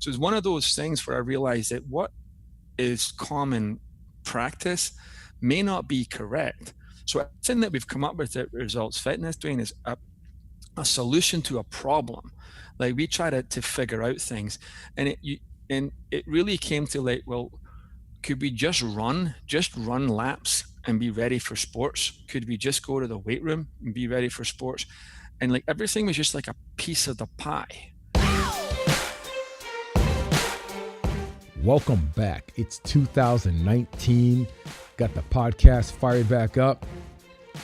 So it's one of those things where I realized that what is common practice may not be correct. So everything that we've come up with at Results Fitness doing is a solution to a problem. Like we try to figure out things, and it really came to like, well, could we just run laps and be ready for sports? Could we just go to the weight room and be ready for sports? And like everything was just like a piece of the pie. Welcome back. It's 2019. Got the podcast fired back up.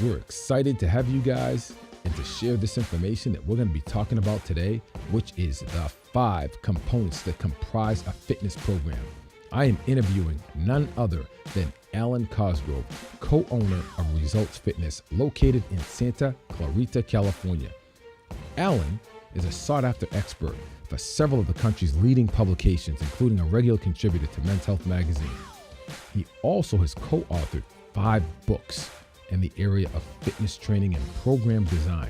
We're excited to have you guys and to share this information that we're going to be talking about today, which is the 5 components that comprise a fitness program. I am interviewing none other than Alwyn Cosgrove, co-owner of Results Fitness, located in Santa Clarita, California. Alwyn is a sought-after expert for several of the country's leading publications, including a regular contributor to Men's Health magazine. He also has co-authored 5 books in the area of fitness training and program design.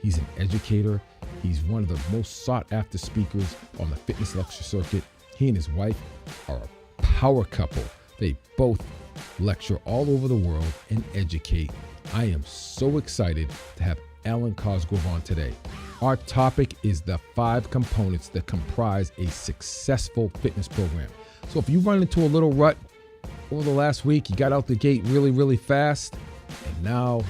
He's an educator. He's one of the most sought-after speakers on the fitness lecture circuit. He and his wife are a power couple. They both lecture all over the world and educate. I am so excited to have Alwyn Cosgrove on today. Our topic is the 5 components that comprise a successful fitness program. So if you run into a little rut over the last week, you got out the gate really fast, and now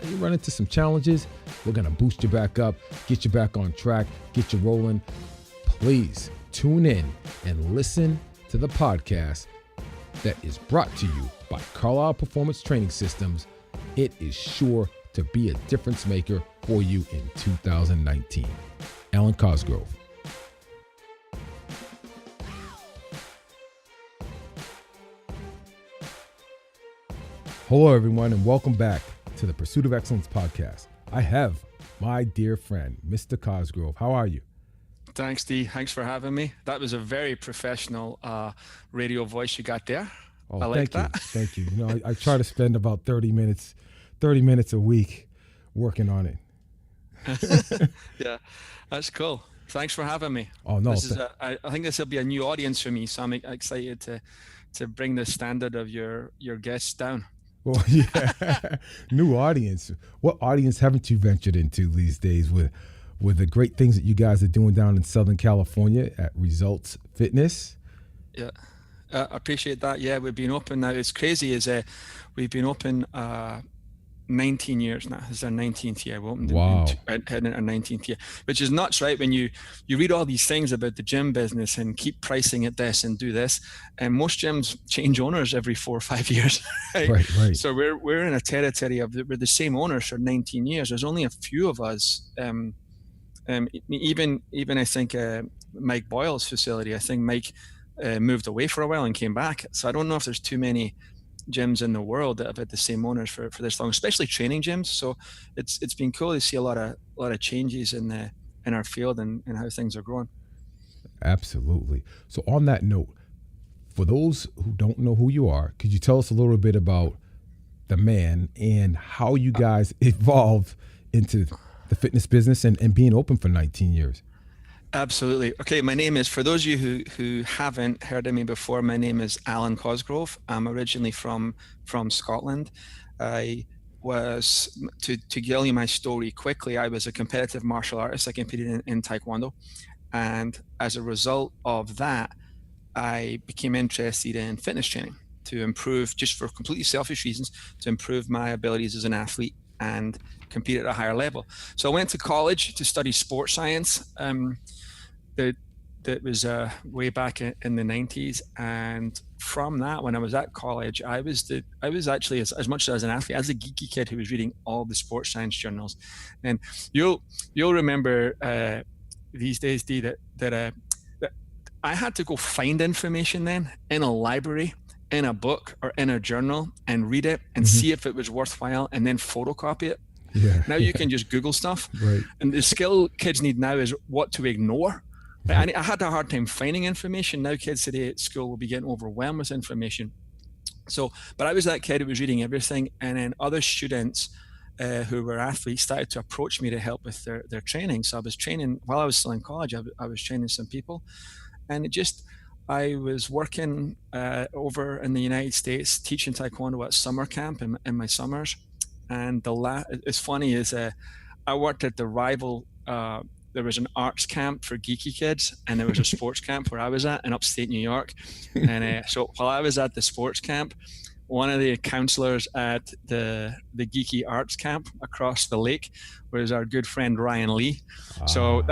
you run into some challenges, we're going to boost you back up, get you back on track, get you rolling. Please tune in and listen to the podcast that is brought to you by Carlisle Performance Training Systems. It is sure to be a difference maker for you in 2019. Alwyn Cosgrove. Hello, everyone, and welcome back to the Pursuit of Excellence podcast. I have my dear friend, Mr. Cosgrove. How are you? Thanks, Dee. Thanks for having me. That was a very professional radio voice you got there. Oh, I like that. Thank you. You know, I try to spend about 30 minutes a week working on it. Yeah, that's cool. Thanks for having me. Oh, no. I think this will be a new audience for me, so I'm excited to bring the standard of your guests down. Well, yeah, new audience. What audience haven't you ventured into these days with the great things that you guys are doing down in Southern California at Results Fitness? Yeah, I appreciate that. Yeah, we've been open now. It's crazy. We've been open 19 years now. This is our 19th year. We opened heading our 19th year, which is nuts, right? When you read all these things about the gym business and keep pricing at this and do this, and most gyms change owners every 4 or 5 years, right? Right. So we're in a territory of we're the same owners for 19 years. There's only a few of us. Even I think Mike Boyle's facility. I think Mike moved away for a while and came back. So I don't know if there's too many gyms in the world that have had the same owners for this long, especially training gyms. So it's been cool to see a lot of changes in our field and how things are growing. Absolutely. So on that note, for those who don't know who you are, could you tell us a little bit about the man and how you guys evolved into the fitness business and being open for 19 years? Absolutely. Okay, my name is, for those of you who haven't heard of me before, my name is Alwyn Cosgrove. I'm originally from Scotland. I was, to tell you my story quickly, I was a competitive martial artist. I competed in Taekwondo. And as a result of that, I became interested in fitness training to improve, just for completely selfish reasons, to improve my abilities as an athlete and compete at a higher level. So I went to college to study sports science. That was way back in the 90s, and from that, when I was at college, I was actually as much as an athlete, as a geeky kid who was reading all the sports science journals. And you'll remember these days, Dee, that I had to go find information then in a library, in a book, or in a journal, and read it and see if it was worthwhile, and then photocopy it. Yeah. Now you can just Google stuff. Right. And the skill kids need now is what to ignore. Right. I had a hard time finding information. Now kids today at school will be getting overwhelmed with information. So, but I was that kid who was reading everything, and then other students who were athletes started to approach me to help with their training. So I was training, while I was still in college, I was training some people. And I was working over in the United States teaching Taekwondo at summer camp in my summers. And it's funny is I worked at the rival. There was an arts camp for geeky kids, and there was a sports camp where I was at in upstate New York. And so while I was at the sports camp, one of the counselors at the geeky arts camp across the lake was our good friend Ryan Lee. So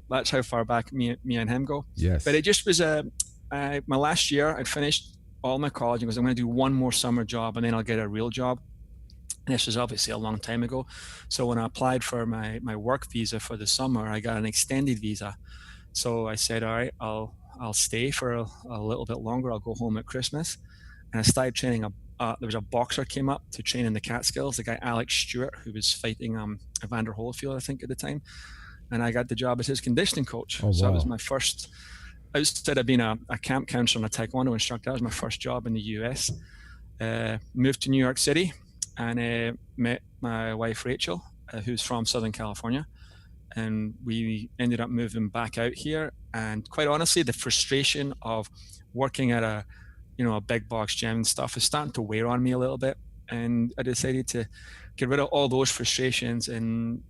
that's how far back me and him go. Yes. But it just was my last year. I'd finished all my college and was, I'm going to do one more summer job and then I'll get a real job. And this was obviously a long time ago. So when I applied for my work visa for the summer, I got an extended visa. So I said, all right, I'll stay for a little bit longer. I'll go home at Christmas. And I started training. There was a boxer came up to train in the Catskills, the guy Alex Stewart, who was fighting Evander Holyfield, I think, at the time. And I got the job as his conditioning coach. Oh, wow. So that was my first, instead of being a camp counselor and a Taekwondo instructor, that was my first job in the US. Moved to New York City and met my wife, Rachel, who's from Southern California. And we ended up moving back out here. And quite honestly, the frustration of working at a big box gym and stuff is starting to wear on me a little bit. And I decided to get rid of all those frustrations and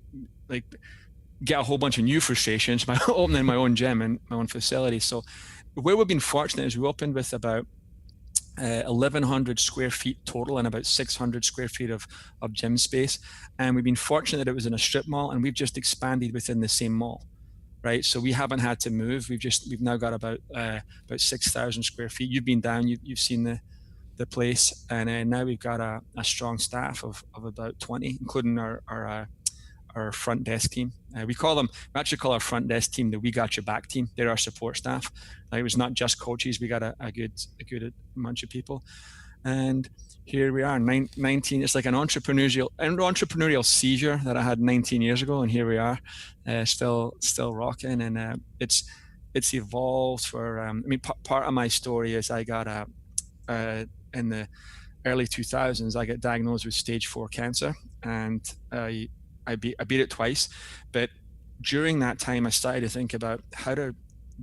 get a whole bunch of new frustrations by opening my own gym and my own facility. So where we've been fortunate is we opened with about 1,100 square feet total and about 600 square feet of gym space. And we've been fortunate that it was in a strip mall, and we've just expanded within the same mall. Right, so we haven't had to move. We've now got about 6,000 square feet. You've been down, you've seen the place, and now we've got a strong staff of about 20, including our front desk team. We actually call our front desk team the "We Got Your Back" team. They're our support staff. It was not just coaches. We got a good bunch of people, and here we are, 19. It's like an entrepreneurial seizure that I had 19 years ago, and here we are, still rocking. And it's evolved for. Part of my story is I got in the early 2000s. I got diagnosed with stage 4 cancer, and I beat it twice. But during that time, I started to think about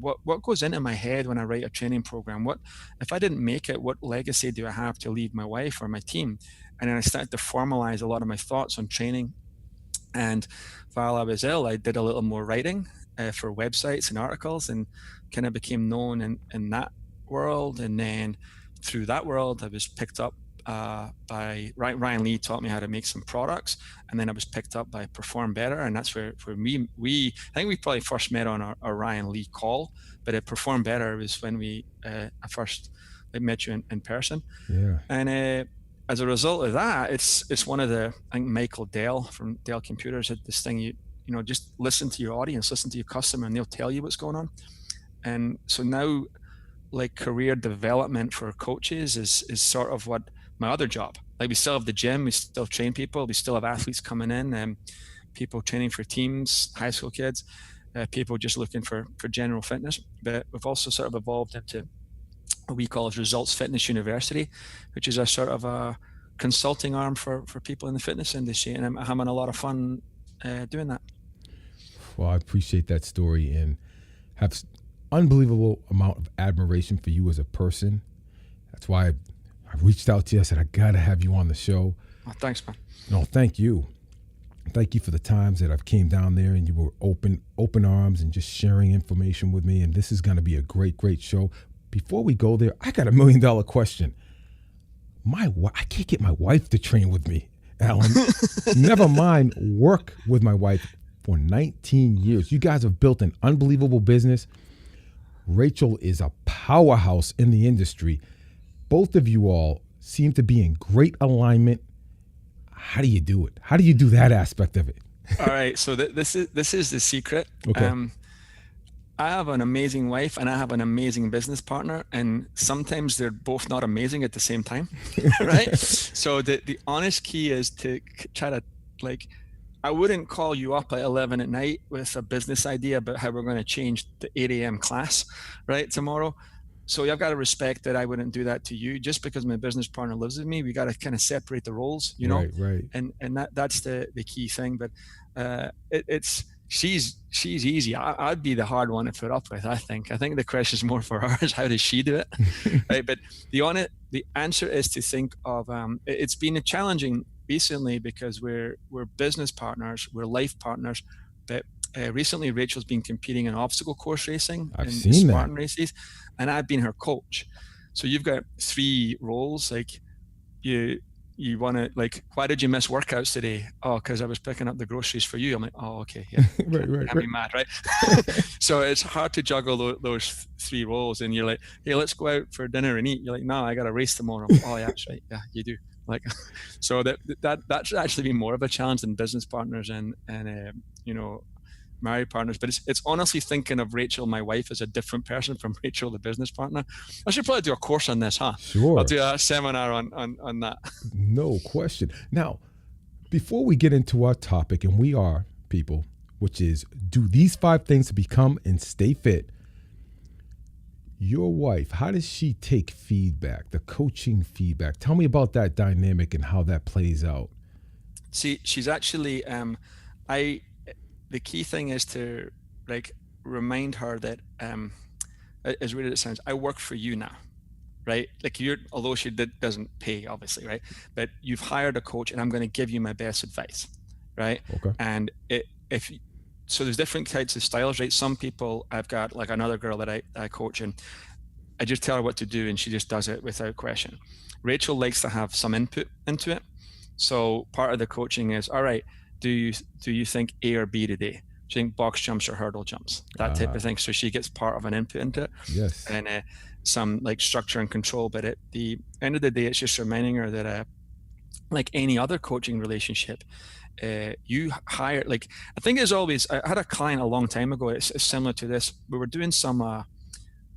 what goes into my head when I write a training program. What if I didn't make it? What legacy do I have to leave my wife or my team? And then I started to formalize a lot of my thoughts on training. And while I was ill, I did a little more writing for websites and articles, and kind of became known in that world. And then through that world, I was picked up by Ryan Lee. Taught me how to make some products, and then I was picked up by Perform Better, and that's where I think we probably first met on our Ryan Lee call, but at Perform Better was when I first met you in person. Yeah. And as a result of that, it's one of I think Michael Dell from Dell Computers had this thing, you just listen to your audience, listen to your customer, and they'll tell you what's going on. And so now, like, career development for coaches is sort of what my other job. Like, we still have the gym, we still train people, we still have athletes coming in, and people training for teams, high school kids, people just looking for general fitness. But we've also sort of evolved into what we call as Results Fitness University, which is a sort of a consulting arm for people in the fitness industry, and I'm having a lot of fun doing that. Well, I appreciate that story and have unbelievable amount of admiration for you as a person. That's why I reached out to you. I said, I got to have you on the show. Oh, thanks, man. No, thank you. Thank you for the times that I've came down there and you were open arms and just sharing information with me. And this is going to be a great, great show. Before we go there, I got $1 million question. I can't get my wife to train with me, Alan. Never mind work with my wife for 19 years. You guys have built an unbelievable business. Rachel is a powerhouse in the industry. Both of you all seem to be in great alignment. How do you do it? How do you do that aspect of it? All right. So this is the secret. Okay. I have an amazing wife and I have an amazing business partner, and sometimes they're both not amazing at the same time, right? So the honest key is to try to, like, I wouldn't call you up at 11 at night with a business idea about how we're going to change the 8 a.m. class, right, tomorrow. So you've got to respect that I wouldn't do that to you just because my business partner lives with me. We got to kind of separate the roles, you know? Right. And that's the key thing. But she's easy. I'd be the hard one to put up with. I think the question's more for her is how does she do it, right? But the answer is to think of. It's been a challenging recently because we're business partners, we're life partners, but recently Rachel's been competing in obstacle course racing I've in seen Spartan that. races, and I've been her coach. So you've got 3 roles. Like you want to, like, why did you miss workouts today? Oh, because I was picking up the groceries for you. I'm like, oh, okay, yeah, Right. can't be mad, right? So it's hard to juggle those 3 roles, and you're like, hey, let's go out for dinner and eat. You're like, no, I got a race tomorrow. Oh, yeah, that's right. Yeah, you do. Like, so that's actually been more of a challenge than business partners and married partners. But it's honestly thinking of Rachel, my wife, as a different person from Rachel, the business partner. I should probably do a course on this, huh? Sure. I'll do a seminar on that. No question. Now, before we get into our topic, and we are people, which is do these 5 things to become and stay fit. Your wife, how does she take feedback, the coaching feedback? Tell me about that dynamic and how that plays out. See, she's actually, the key thing is to remind her that, as weird as it sounds, I work for you now, right? Like although she doesn't pay, obviously, right? But you've hired a coach, and I'm going to give you my best advice, right? Okay. And so there's different types of styles, right? Some people, I've got like another girl that I coach, and I just tell her what to do, and she just does it without question. Rachel likes to have some input into it. So part of the coaching is, all right, do you think A or B today? Do you think box jumps or hurdle jumps? That type of thing. So she gets part of an input into it. Yes. And some like structure and control. But at the end of the day, it's just reminding her that like any other coaching relationship, you hire, like, I think there's always, I had a client a long time ago, it's similar to this. We were doing some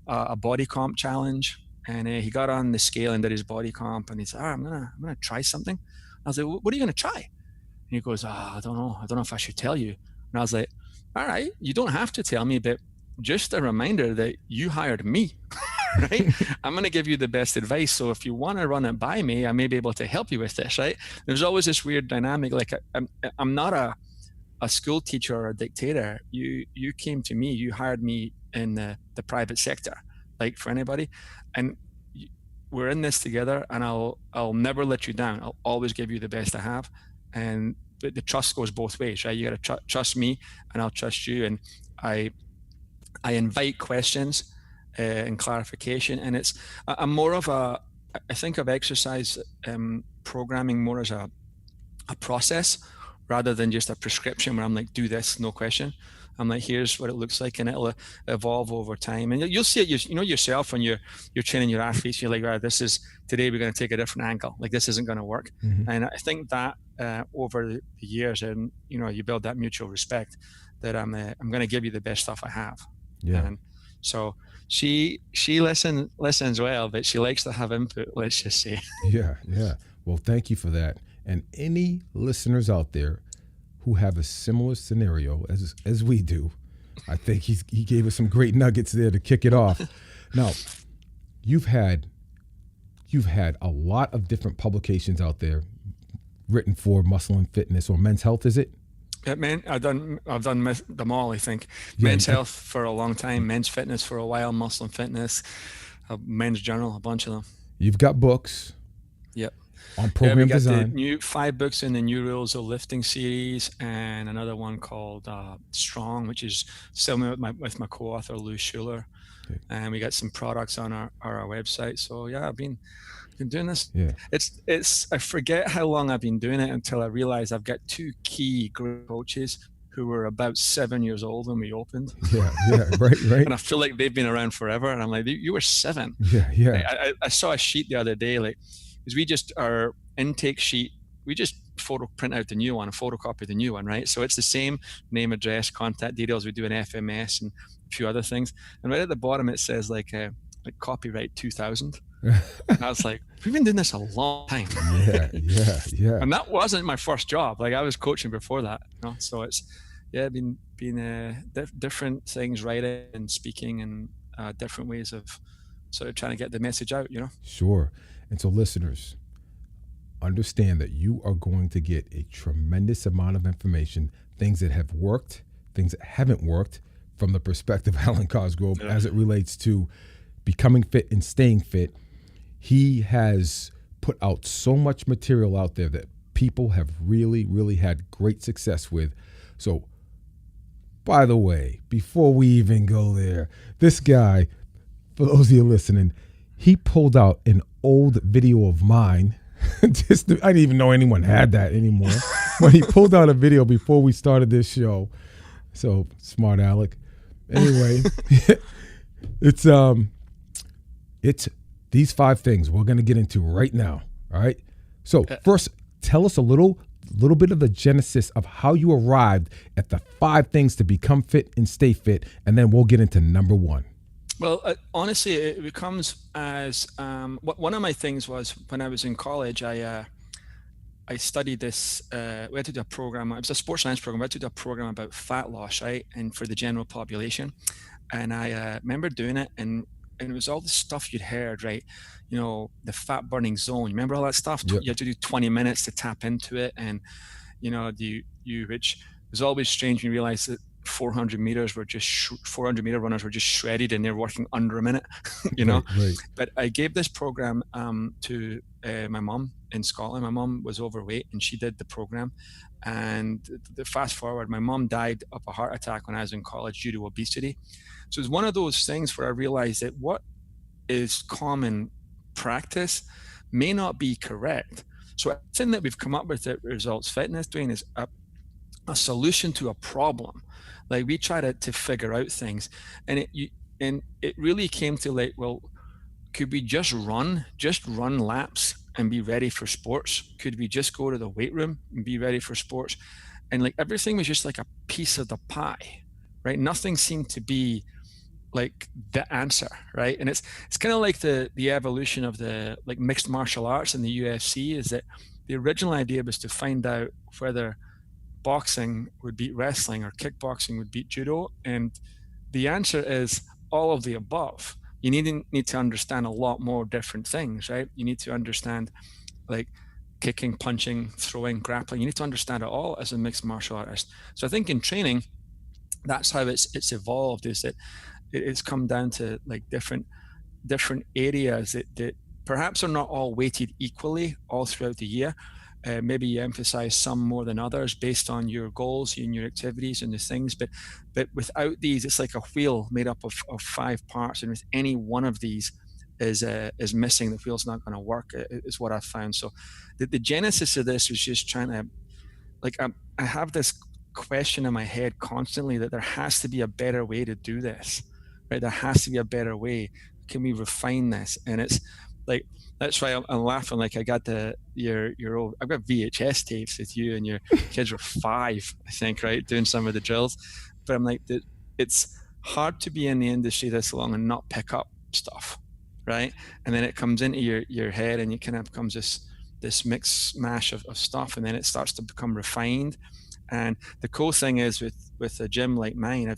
a body comp challenge, and he got on the scale and did his body comp, and he said, I'm gonna try something. I was like, what are you gonna try? And he goes, I don't know if I should tell you. And I was like, all right, you don't have to tell me, but just a reminder that you hired me, right? I'm going to give you the best advice. So if you want to run it by me, I may be able to help you with this, right? There's always this weird dynamic. Like I'm not a school teacher or a dictator. You came to me, you hired me in the private sector, like for anybody. And we're in this together, and I'll never let you down. I'll always give you the best I have. But the trust goes both ways, right? You got to trust me, and I'll trust you. And I invite questions and clarification. And I'm more of I think of exercise programming more as a process rather than just a prescription where I'm like, do this, no question. I'm like, here's what it looks like, and it'll evolve over time. And you'll see it, yourself when you're training your athletes. You're like, right, today we're going to take a different angle. Like, this isn't going to work. Mm-hmm. And I think that over the years, and you build that mutual respect that I'm going to give you the best stuff I have. Yeah. And so she listens well, but she likes to have input. Let's just say. Yeah. Well, thank you for that. And any listeners out there who have a similar scenario as we do, I think he gave us some great nuggets there to kick it off. Now, you've had a lot of different publications out there written for Muscle and Fitness or Men's Health, is it? Yeah, I've done them all, I think. Yeah. Men's Health for a long time, Men's Fitness for a while, Muscle and Fitness, Men's Journal, a bunch of them. You've got books. Yep. On program design. We got the 5 books in the New Rules of Lifting series, and another one called Strong, which is similar with my co-author Lou Schuler. Okay. And we got some products on our website. So yeah, I've been doing this. Yeah. It's I forget how long I've been doing it until I realize I've got 2 key great coaches who were about 7 years old when we opened. Yeah, right. And I feel like they've been around forever. And I'm like, you were 7. Yeah. I saw a sheet the other day, like, because our intake sheet, we just print out the new one and photocopy the new one, right? So it's the same name, address, contact details. We do an FMS and a few other things. And right at the bottom, it says like copyright 2000. And I was like, we've been doing this a long time. Yeah. And that wasn't my first job. Like, I was coaching before that, So it's, been different things, writing and speaking, and different ways of sort of trying to get the message out, Sure. And so listeners, understand that you are going to get a tremendous amount of information, things that have worked, things that haven't worked from the perspective of Alwyn Cosgrove as it relates to becoming fit and staying fit. He has put out so much material out there that people have really, really had great success with. So, by the way, before we even go there, this guy, for those of you listening, he pulled out an old video of mine. I didn't even know anyone had that anymore. But he pulled out a video before we started this show. So smart, Alec. Anyway, it's these 5 things we're going to get into right now. All right. So first, tell us a little bit of the genesis of how you arrived at the 5 things to become fit and stay fit, and then we'll get into number 1. Well, honestly, it comes as one of my things was when I was in college. I studied this. We had to do a program. It was a sports science program. We had to do a program about fat loss, right, and for the general population. And I remember doing it, and it was all the stuff you'd heard, right? You know, the fat burning zone. You remember all that stuff? Yep. You had to do 20 minutes to tap into it, and you know, which was always strange when you realize that 400 meters were just 400 meter runners were just shredded and they're working under a minute, you know. Right. But I gave this program to my mom in Scotland. My mom was overweight and she did the program, and the fast forward, my mom died of a heart attack when I was in college due to obesity. So it's one of those things where I realized that what is common practice may not be correct. So everything that we've come up with at Results Fitness doing is a solution to a problem. Like we try to figure out things, and it really came to like, well, could we just run laps and be ready for sports? Could we just go to the weight room and be ready for sports? And like everything was just like a piece of the pie, right? Nothing seemed to be like the answer, right? And it's kind of like the evolution of the like mixed martial arts in the UFC, is that the original idea was to find out whether boxing would beat wrestling or kickboxing would beat judo, and the answer is all of the above. You need to understand a lot more different things, right? You need to understand like kicking, punching, throwing, grappling. You need to understand it all as a mixed martial artist. So I think in training, that's how it's evolved, is that it's come down to like different areas that perhaps are not all weighted equally all throughout the year. Maybe you emphasize some more than others based on your goals and your activities and the things, but without these, it's like a wheel made up of 5 parts, and with any one of these is missing, the wheel's not going to work, is what I've found. So the genesis of this was just trying to, like, I have this question in my head constantly that there has to be a better way to do this, right? There has to be a better way. Can we refine this? And it's like, that's why I'm laughing. Like I got your old, I've got VHS tapes with you and your kids were 5, I think, right? Doing some of the drills. But I'm like, it's hard to be in the industry this long and not pick up stuff, right? And then it comes into your head and you kind of becomes this mix mash of stuff, and then it starts to become refined. And the cool thing is with a gym like mine,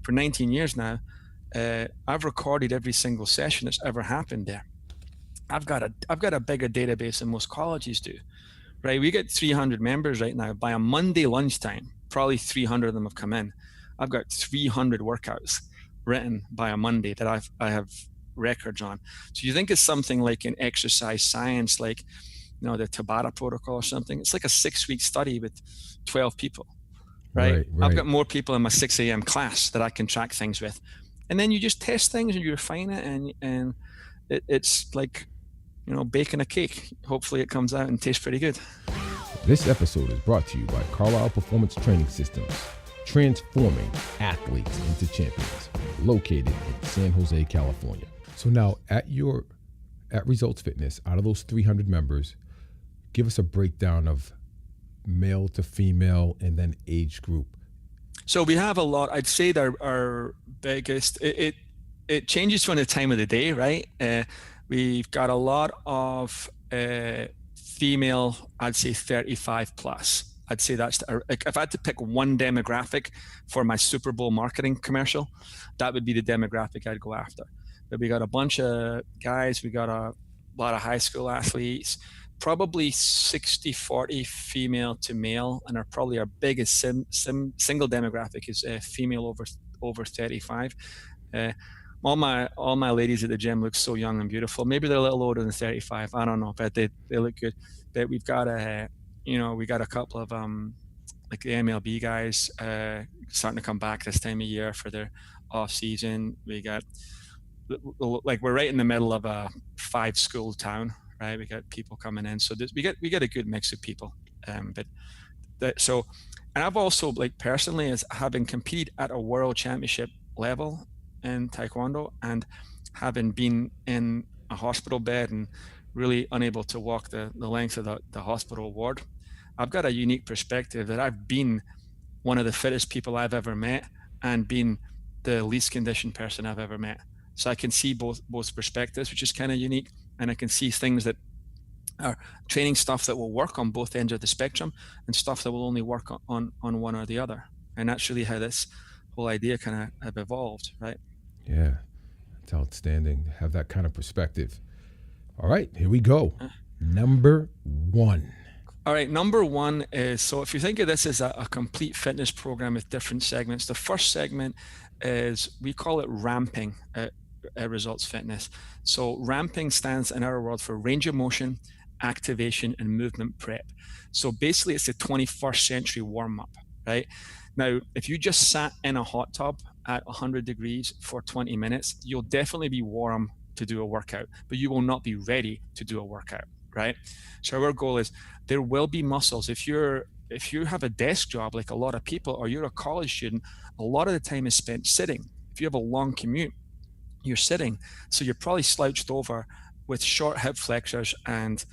for 19 years now, I've recorded every single session that's ever happened there. I've got a bigger database than most colleges do, right? We get 300 members right now. By a Monday lunchtime, probably 300 of them have come in. I've got 300 workouts written by a Monday that I have records on. So you think it's something like in exercise science, like, you know, the Tabata protocol or something. It's like a 6-week study with 12 people, right? I've got more people in my 6 a.m. class that I can track things with. And then you just test things and you refine it, and it's like, you know, baking a cake. Hopefully it comes out and tastes pretty good. This episode is brought to you by Carlisle Performance Training Systems, transforming athletes into champions, located in San Jose, California. So now at Results Fitness, out of those 300 members, give us a breakdown of male to female and then age group. So we have a lot. I'd say that our biggest, it changes from the time of the day, right? We've got a lot of female, I'd say 35 plus. I'd say that's, if I had to pick one demographic for my Super Bowl marketing commercial, that would be the demographic I'd go after. But we got a bunch of guys, we got a lot of high school athletes, probably 60-40 female to male, and probably our biggest single demographic is female over 35. All my ladies at the gym look so young and beautiful. Maybe they're a little older than 35. I don't know, but they look good. But we've got we got a couple of like the MLB guys starting to come back this time of year for their off season. We got like we're right in the middle of a 5-school town, right? We got people coming in, so we get a good mix of people. And I've also, like, personally, as having competed at a world championship level in Taekwondo and having been in a hospital bed and really unable to walk the length of the hospital ward, I've got a unique perspective that I've been one of the fittest people I've ever met and been the least conditioned person I've ever met. So I can see both perspectives, which is kind of unique. And I can see things that are training stuff that will work on both ends of the spectrum and stuff that will only work on one or the other. And that's really how this whole idea kind of have evolved, right? Yeah, it's outstanding to have that kind of perspective. All right, here we go. Number 1. All right, number 1 is, so if you think of this as a complete fitness program with different segments, the first segment is, we call it ramping results fitness. So ramping stands in our world for range of motion, activation, and movement prep. So basically it's the 21st century warm-up, right? Now, if you just sat in a hot tub at 100 degrees for 20 minutes, you'll definitely be warm to do a workout, but you will not be ready to do a workout, right? So our goal is, there will be muscles. If you have a desk job like a lot of people, or you're a college student, a lot of the time is spent sitting. If you have a long commute, you're sitting. So you're probably slouched over with short hip flexors and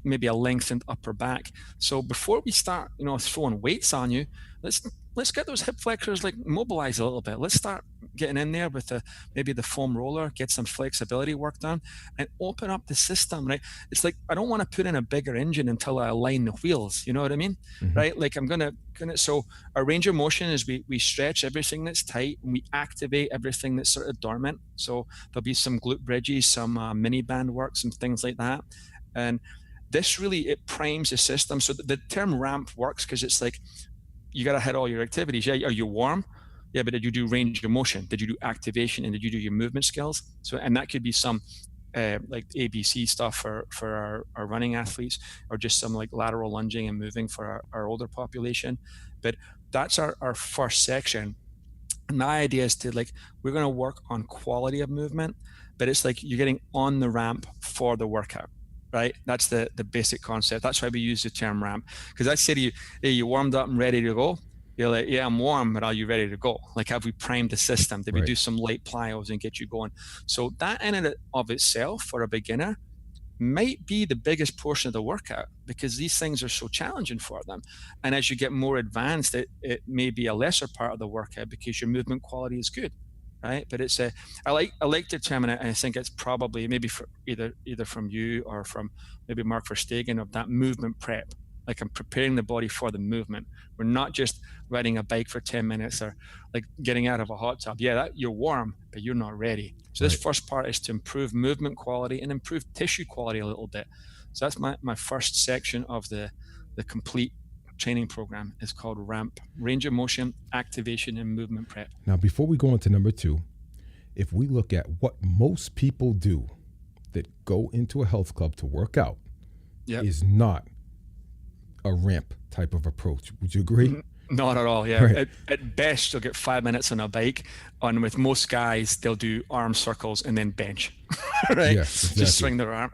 maybe a lengthened upper back. So before we start, throwing weights on you, let's get those hip flexors like mobilized a little bit. Let's start getting in there with maybe the foam roller, get some flexibility work done, and open up the system, right? It's like, I don't want to put in a bigger engine until I align the wheels. You know what I mean? Mm-hmm. Right? Like so our range of motion is we stretch everything that's tight and we activate everything that's sort of dormant. So there'll be some glute bridges, some mini band work, some things like that. And this really, it primes the system. So the term ramp works because it's like, you got to hit all your activities. Yeah. Are you warm? Yeah. But did you do range of motion? Did you do activation? And did you do your movement skills? So, and that could be some like ABC stuff for our running athletes, or just some like lateral lunging and moving for our older population. But that's our first section. And my idea is to, like, we're going to work on quality of movement, but it's like you're getting on the ramp for the workout. Right? That's the basic concept. That's why we use the term ramp. Because I say to you, hey, you warmed up and ready to go? You're like, yeah, I'm warm, but are you ready to go? Like, have we primed the system? Did we do some light plyos and get you going? So that in and of itself, for a beginner, might be the biggest portion of the workout, because these things are so challenging for them. And as you get more advanced, it may be a lesser part of the workout because your movement quality is good. Right, but it's I like the term, and I think it's probably maybe for either from you or from maybe Mark Verstegen, of that movement prep. Like, I'm preparing the body for the movement. We're not just riding a bike for 10 minutes or like getting out of a hot tub. Yeah, you're warm, but you're not ready. So this first part is to improve movement quality and improve tissue quality a little bit. So that's my first section of the complete training program. Is called RAMP, range of motion, activation, and movement prep. Now, before we go into number 2, if we look at what most people do that go into a health club to work out, is not a ramp type of approach. Would you agree? Not at all. Yeah. Right. At best, you'll get 5 minutes on a bike. And with most guys, they'll do arm circles and then bench. Right? Yeah, exactly. Just swing their arm.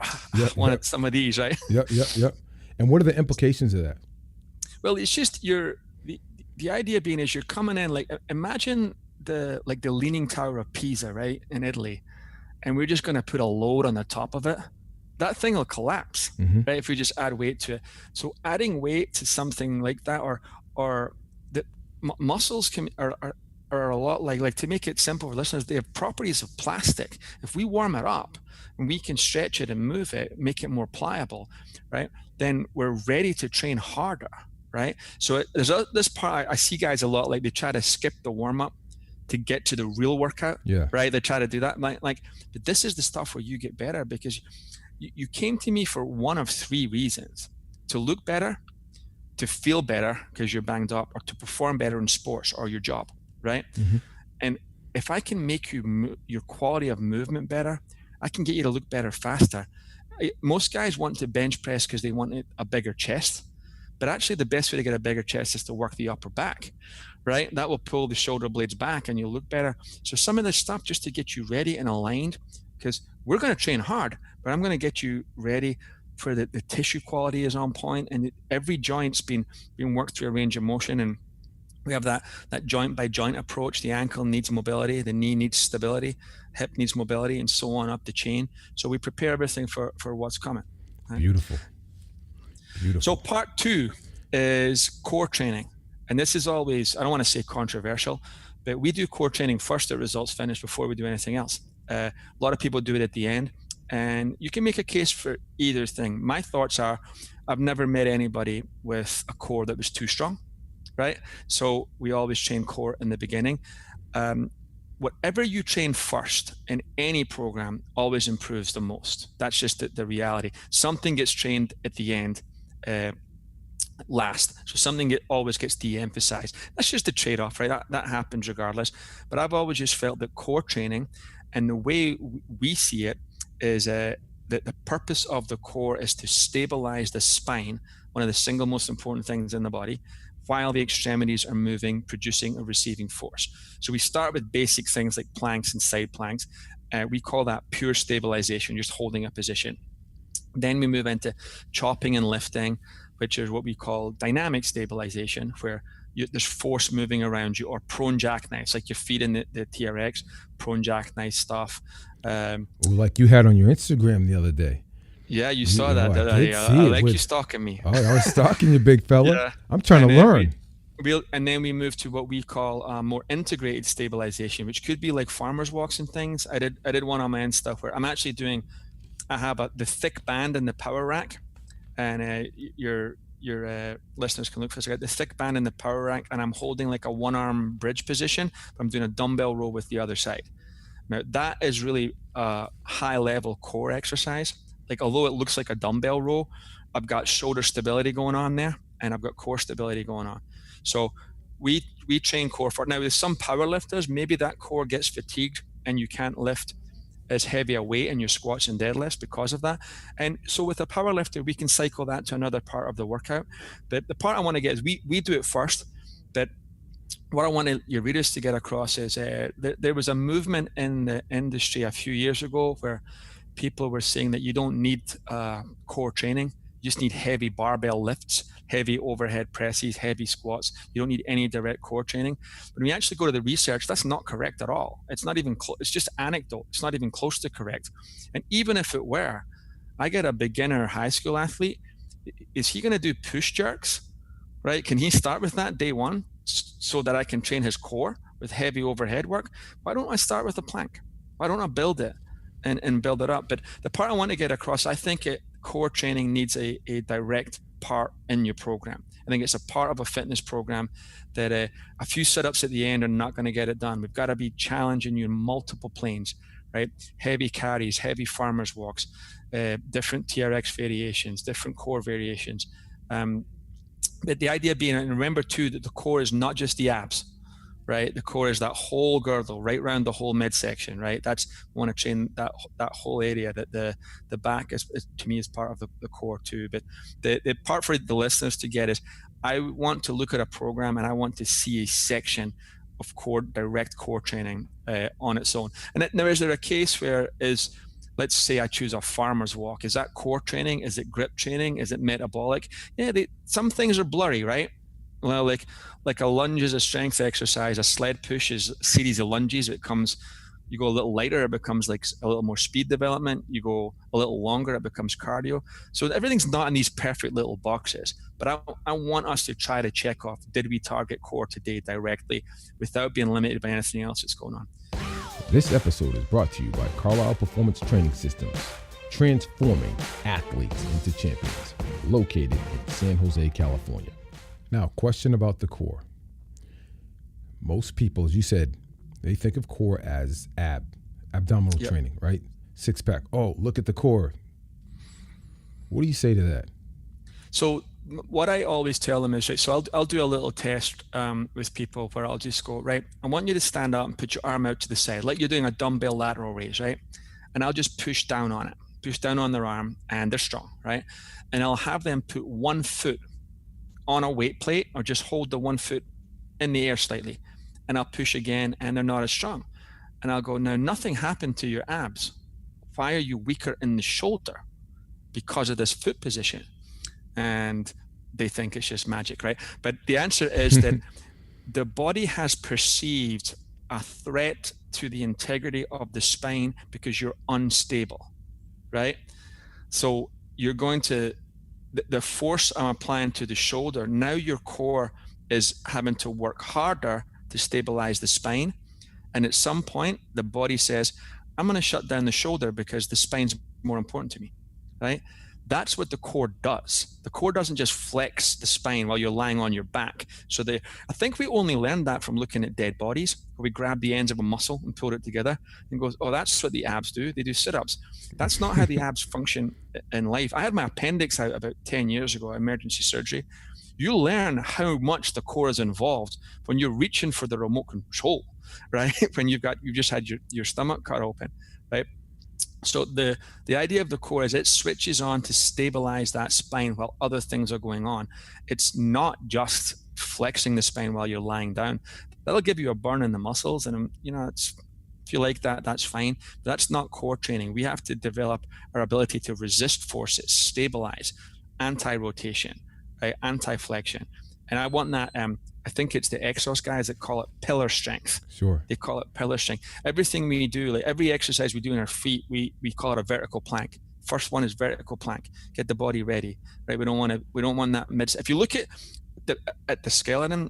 Wanted some of these, right? Yep. And what are the implications of that? Well, it's just the idea being is you're coming in, like, imagine the Leaning Tower of Pisa, right, in Italy, and we're just going to put a load on the top of it. That thing will collapse, right, if we just add weight to it. So adding weight to something like that, or the muscles are a lot like, to make it simple for listeners, they have properties of plastic. If we warm it up and we can stretch it and move it, make it more pliable, right, then we're ready to train harder. Right. So there's this part, I see guys a lot, like, they try to skip the warm up to get to the real workout. Yeah. Right. They try to do that. Like, but this is the stuff where you get better, because you came to me for one of three reasons: to look better, to feel better because you're banged up, or to perform better in sports or your job, right? Mm-hmm. And if I can make your quality of movement better, I can get you to look better faster. Most guys want to bench press because they want a bigger chest, but actually the best way to get a bigger chest is to work the upper back, right? That will pull the shoulder blades back and you'll look better. So some of this stuff just to get you ready and aligned, because we're going to train hard, but I'm going to get you ready for the tissue quality is on point, and every joint's been worked through a range of motion. And we have that joint by joint approach. The ankle needs mobility, the knee needs stability, hip needs mobility, and so on up the chain. So we prepare everything for what's coming. Right? Beautiful. So part 2 is core training. And this is always, I don't want to say controversial, but we do core training first at results finish before we do anything else. A lot of people do it at the end, and you can make a case for either thing. My thoughts are, I've never met anybody with a core that was too strong. Right? So we always train core in the beginning. Whatever you train first in any program always improves the most. That's just the reality. Something gets trained at the end last. So something always gets de-emphasized. That's just a trade-off, right? That happens regardless. But I've always just felt that core training, and the way we see it, is that the purpose of the core is to stabilize the spine, one of the single most important things in the body, while the extremities are moving, producing or receiving force. So we start with basic things like planks and side planks. We call that pure stabilization, just holding a position. Then we move into chopping and lifting, which is what we call dynamic stabilization, where there's force moving around you, or prone jackknives, like your feet in the TRX, prone jackknife stuff. Like you had on your Instagram the other day. Yeah, you saw that. I like you stalking me. Oh, I was stalking you, big fella. Yeah. I'm trying to learn. And then we move to what we call more integrated stabilization, which could be like farmers walks and things. I did one on my Insta where I'm actually doing, I have the thick band and the power rack, and your listeners can look for this. I got the thick band in the power rack, and I'm holding like a one-arm bridge position, but I'm doing a dumbbell row with the other side. Now that is really a high-level core exercise. Like, although it looks like a dumbbell row, I've got shoulder stability going on there, and I've got core stability going on. So we train core for it. Now, with some power lifters, maybe that core gets fatigued and you can't lift as heavy a weight in your squats and deadlifts because of that. And so with a power lifter, we can cycle that to another part of the workout. But the part I want to get is we do it first. But what I want your readers to get across is there was a movement in the industry a few years ago where people were saying that you don't need core training. You just need heavy barbell lifts, heavy overhead presses, heavy squats. You don't need any direct core training. But when you actually go to the research, that's not correct at all. It's not even close. It's just anecdote. It's not even close to correct. And even if it were, I get a beginner high school athlete. Is he going to do push jerks, right? Can he start with that day one so that I can train his core with heavy overhead work? Why don't I start with a plank? Why don't I build it and build it up? But the part I want to get across, I think core training needs a direct part in your program. I think it's a part of a fitness program that a few sit-ups at the end are not going to get it done. We've got to be challenging you in multiple planes, right? Heavy carries, heavy farmers walks, different TRX variations, different core variations. But the idea being, and remember too, that the core is not just the abs, right? The core is that whole girdle right around the whole midsection, right? That's, we want to train that whole area. That the back is to me is part of the core too. But the part for the listeners to get is, I want to look at a program and I want to see a section of direct core training on its own. And now, is there a case where let's say I choose a farmer's walk? Is that core training? Is it grip training? Is it metabolic? Yeah, some things are blurry, right? Well, like a lunge is a strength exercise. A sled push is a series of lunges. You go a little lighter, it becomes like a little more speed development. You go a little longer, it becomes cardio. So everything's not in these perfect little boxes. But I want us to try to check off, did we target core today directly without being limited by anything else that's going on? This episode is brought to you by Carlisle Performance Training Systems, transforming athletes into champions, located in San Jose, California. Now, question about the core. Most people, as you said, they think of core as abdominal training, right? Six pack. Oh, look at the core. What do you say to that? So what I always tell them is, right, so I'll do a little test with people where I'll just go, right, I want you to stand up and put your arm out to the side, like you're doing a dumbbell lateral raise, right? And I'll just push down on it, push down on their arm, and they're strong, right? And I'll have them put one foot on a weight plate, or just hold the one foot in the air slightly, and I'll push again, and they're not as strong. And I'll go, now nothing happened to your abs. Why are you weaker in the shoulder? Because of this foot position. And they think it's just magic, right? But the answer is that the body has perceived a threat to the integrity of the spine because you're unstable, right? So you're going to, the force I'm applying to the shoulder, now your core is having to work harder to stabilize the spine. And at some point, the body says, I'm going to shut down the shoulder because the spine's more important to me, right? That's what the core does. The core doesn't just flex the spine while you're lying on your back. So I think we only learned that from looking at dead bodies, where we grab the ends of a muscle and pull it together and goes, oh, that's what the abs do. They do sit-ups. That's not how the abs function in life. I had my appendix out about 10 years ago, emergency surgery. You learn how much the core is involved when you're reaching for the remote control, right? When you've just had your stomach cut open, right? So the idea of the core is it switches on to stabilize that spine while other things are going on. It's not just flexing the spine while you're lying down. That'll give you a burn in the muscles, and if you like that, that's fine. But that's not core training. We have to develop our ability to resist forces, stabilize, anti-rotation, right? Anti-flexion. And I want that. I think it's the exos guys that call it pillar strength. Sure. They call it pillar strength. Everything we do, like every exercise we do in our feet, we call it a vertical plank. First one is vertical plank. Get the body ready, right? We don't want that mid. If you look at the skeleton,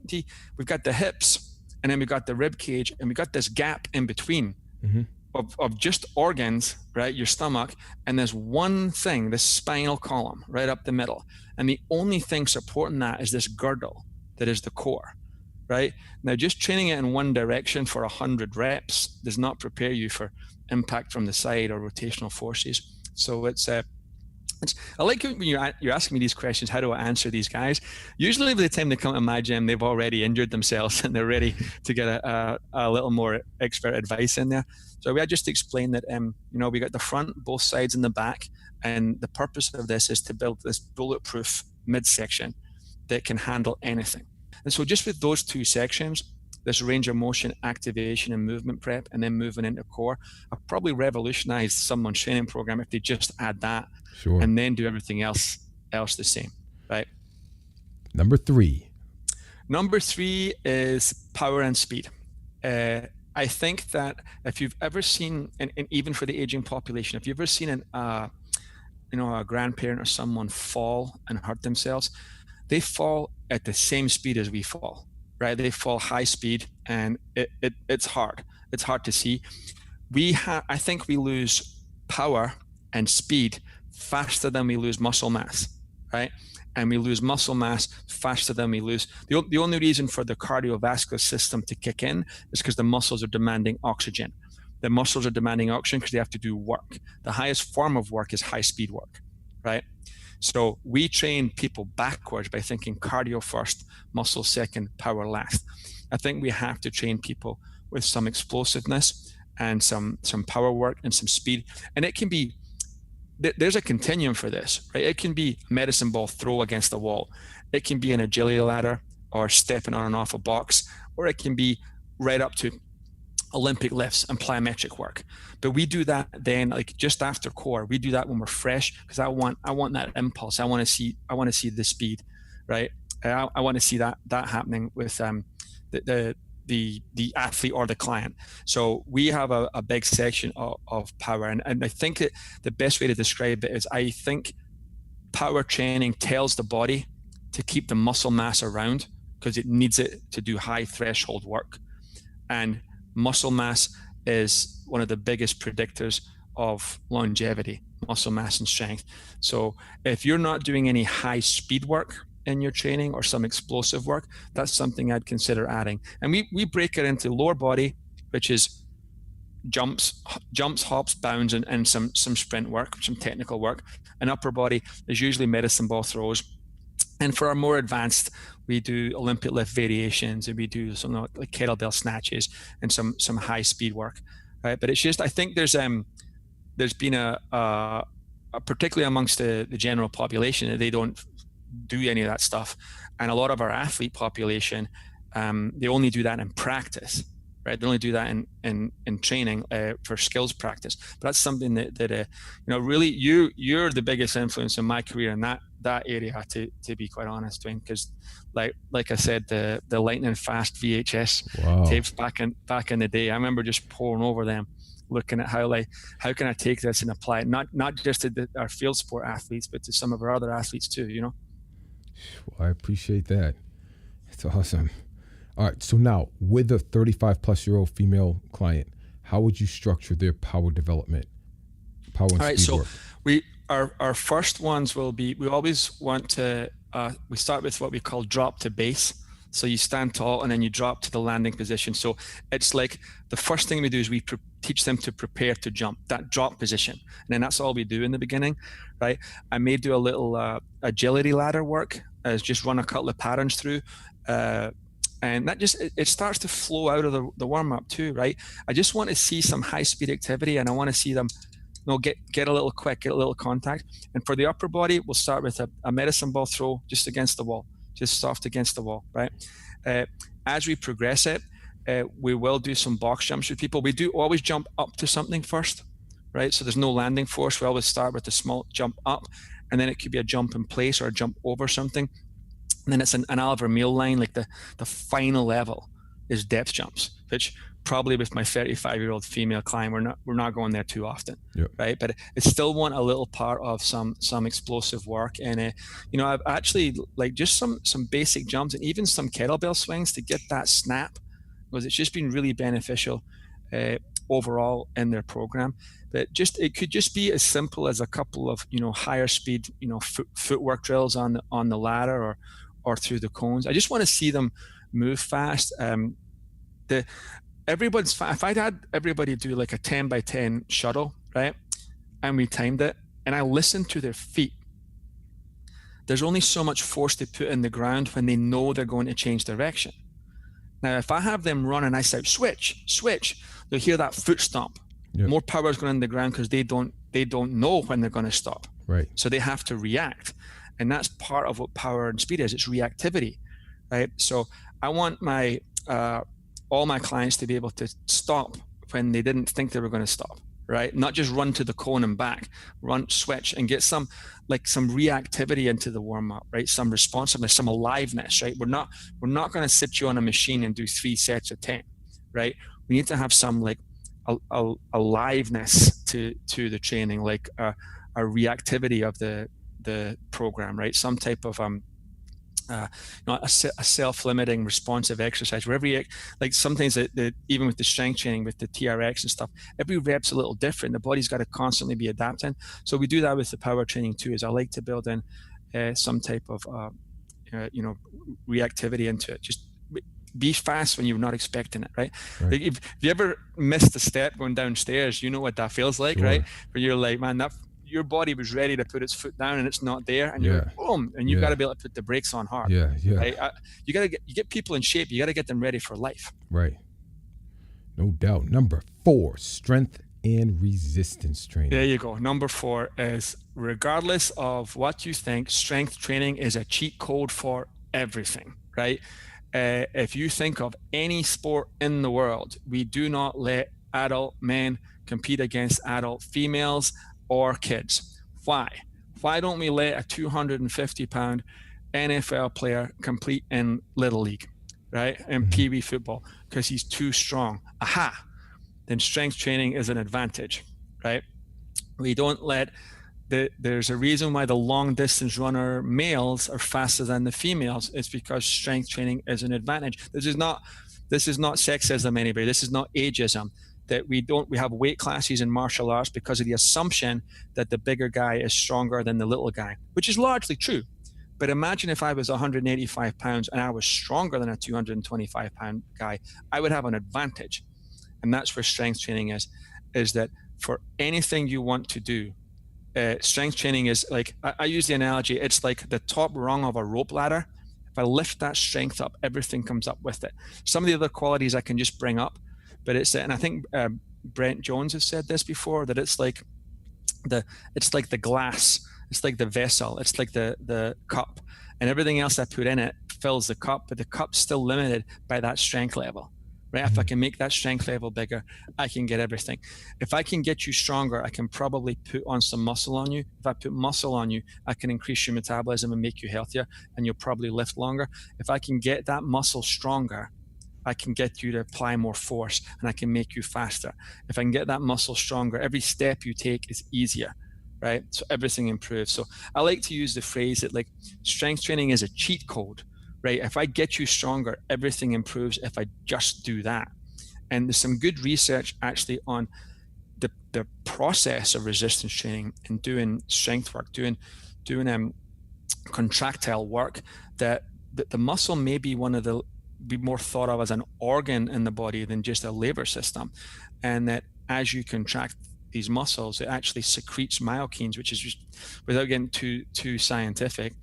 we've got the hips, and then we've got the rib cage, and we've got this gap in between of just organs, right? Your stomach, and there's one thing, this spinal column right up the middle. And the only thing supporting that is this girdle that is the core, right? Now, just training it in one direction for 100 reps does not prepare you for impact from the side or rotational forces. So I like when you're asking me these questions, how do I answer these guys? Usually by the time they come to my gym, they've already injured themselves and they're ready to get a little more expert advice in there. So I just explained that, we got the front, both sides, and the back. And the purpose of this is to build this bulletproof midsection that can handle anything. And so just with those two sections, this range of motion, activation, and movement prep, and then moving into core, I've probably revolutionized someone's training program if they just add that. Sure. And then do everything else the same, right? Number three is power and speed. I think that if you've ever seen, and even for the aging population, if you've ever seen a grandparent or someone fall and hurt themselves, they fall at the same speed as we fall, right? They fall high speed, and it's hard. It's hard to see. I think we lose power and speed faster than we lose muscle mass, right? And we lose muscle mass faster than we lose. The only reason for the cardiovascular system to kick in is because the muscles are demanding oxygen. The muscles are demanding oxygen because they have to do work. The highest form of work is high speed work, right? So we train people backwards by thinking cardio first, muscle second, power last. I think we have to train people with some explosiveness and some power work and some speed. And it can be, there's a continuum for this, right? It can be a medicine ball throw against the wall. It can be an agility ladder or stepping on and off a box, or it can be right up to Olympic lifts and plyometric work. But we do that then, like just after core. We do that when we're fresh, because I want that impulse. I want to see the speed, right? I want to see that happening with the athlete or the client. So we have a big section of power, and I think that the best way to describe it is, I think power training tells the body to keep the muscle mass around because it needs it to do high threshold work. And muscle mass is one of the biggest predictors of longevity, muscle mass and strength. So if you're not doing any high speed work in your training or some explosive work, that's something I'd consider adding. And we break it into lower body, which is jumps, hops, bounds, and some sprint work, some technical work. And upper body is usually medicine ball throws. And for our more advanced, we do Olympic lift variations, and we do something like kettlebell snatches and some high speed work, right? But it's just, I think there's been a particularly amongst the general population, that they don't do any of that stuff. And a lot of our athlete population, they only do that in practice, right? They only do that in training for skills practice. But that's something that really you're the biggest influence in my career in that area, to be quite honest, Dwayne, because like I said, the lightning fast VHS tapes back in the day, I remember just poring over them, looking at how can I take this and apply it, not just to our field sport athletes, but to some of our other athletes too, Well, I appreciate that. It's awesome. All right, so now with a 35-plus-year-old female client, how would you structure their power development, power and speed work? Our first ones will be, we always want to, we start with what we call drop to base. So you stand tall and then you drop to the landing position. So it's like the first thing we do is we teach them to prepare to jump, that drop position. And then that's all we do in the beginning, right? I may do a little agility ladder work, as just run a couple of patterns through. And that just, it starts to flow out of the warm-up too, right? I just want to see some high-speed activity, and I want to see them get a little quick, get a little contact. And for the upper body, we'll start with a medicine ball throw just against the wall, just soft against the wall, right? As we progress it, we will do some box jumps with people. We do always jump up to something first, right? So there's no landing force. We always start with a small jump up, and then it could be a jump in place or a jump over something. And then it's an Oliver Meal line, like the final level is depth jumps, which probably with my 35-year-old female client, we're not going there too often, right? But it still want a little part of some explosive work. And I've actually like just some basic jumps and even some kettlebell swings to get that snap, because it's just been really beneficial overall in their program. But it could just be as simple as a couple of higher speed footwork drills on the ladder or through the cones. I just want to see them move fast. If I'd had everybody do like a 10 by 10 shuttle, right? And we timed it, and I listened to their feet. There's only so much force they put in the ground when they know they're going to change direction. Now, if I have them run and I say, switch, they'll hear that foot stomp. Yep. More power is going in the ground because they don't know when they're going to stop. Right. So they have to react. And that's part of what power and speed is. It's reactivity, right? So I want all my clients to be able to stop when they didn't think they were going to stop, right? Not just run to the cone and back, run, switch, and get some reactivity into the warm up, right? Some responsiveness, some aliveness, right? We're not going to sit you on a machine and do 3 sets of 10, right? We need to have some aliveness to the training, like a reactivity of the program, right? Some type of a self-limiting responsive exercise where sometimes that even with the strength training, with the TRX and stuff, every rep's a little different. The body's got to constantly be adapting. So we do that with the power training too, is I like to build in some type of reactivity into it. Just be fast when you're not expecting it, right? Like if you ever missed a step going downstairs, you know what that feels like, right? Where you're like, man, your body was ready to put its foot down and it's not there, and you're boom, and you've got to be able to put the brakes on hard. Right? You get people in shape. You got to get them ready for life. Right. No doubt. Number 4, strength and resistance training. There you go. Number 4 is, regardless of what you think, strength training is a cheat code for everything, right? If you think of any sport in the world, we do not let adult men compete against adult females or kids. Why? Why don't we let a 250-pound NFL player compete in Little League, right? In Pee Wee football, because he's too strong. Aha! Then strength training is an advantage, right? We don't let there's a reason why the long distance runner males are faster than the females. It's because strength training is an advantage. This is not sexism, anybody. This is not ageism. That we have weight classes in martial arts because of the assumption that the bigger guy is stronger than the little guy, which is largely true. But imagine if I was 185 pounds and I was stronger than a 225-pound guy, I would have an advantage. and that's where strength training is that for anything you want to do, strength training is like, I use the analogy, it's like the top rung of a rope ladder. If I lift that strength up, everything comes up with it. Some of the other qualities I can just bring up, but and I think Brent Jones has said this before, that it's like the glass, it's like the vessel, it's like the cup, and everything else I put in it fills the cup, but the cup's still limited by that strength level, right? If I can make that strength level bigger, I can get everything. If I can get you stronger, I can probably put on some muscle on you. If I put muscle on you, I can increase your metabolism and make you healthier, and you'll probably lift longer. If I can get that muscle stronger, I can get you to apply more force, and I can make you faster. If I can get that muscle stronger, every step you take is easier, right? So everything improves. So I like to use the phrase that like strength training is a cheat code, right? If I get you stronger, everything improves if I just do that. And there's some good research actually on the process of resistance training and doing strength work, doing contractile work, that the muscle may be be more thought of as an organ in the body than just a labor system. And that as you contract these muscles, it actually secretes myokines, which is just, without getting too scientific,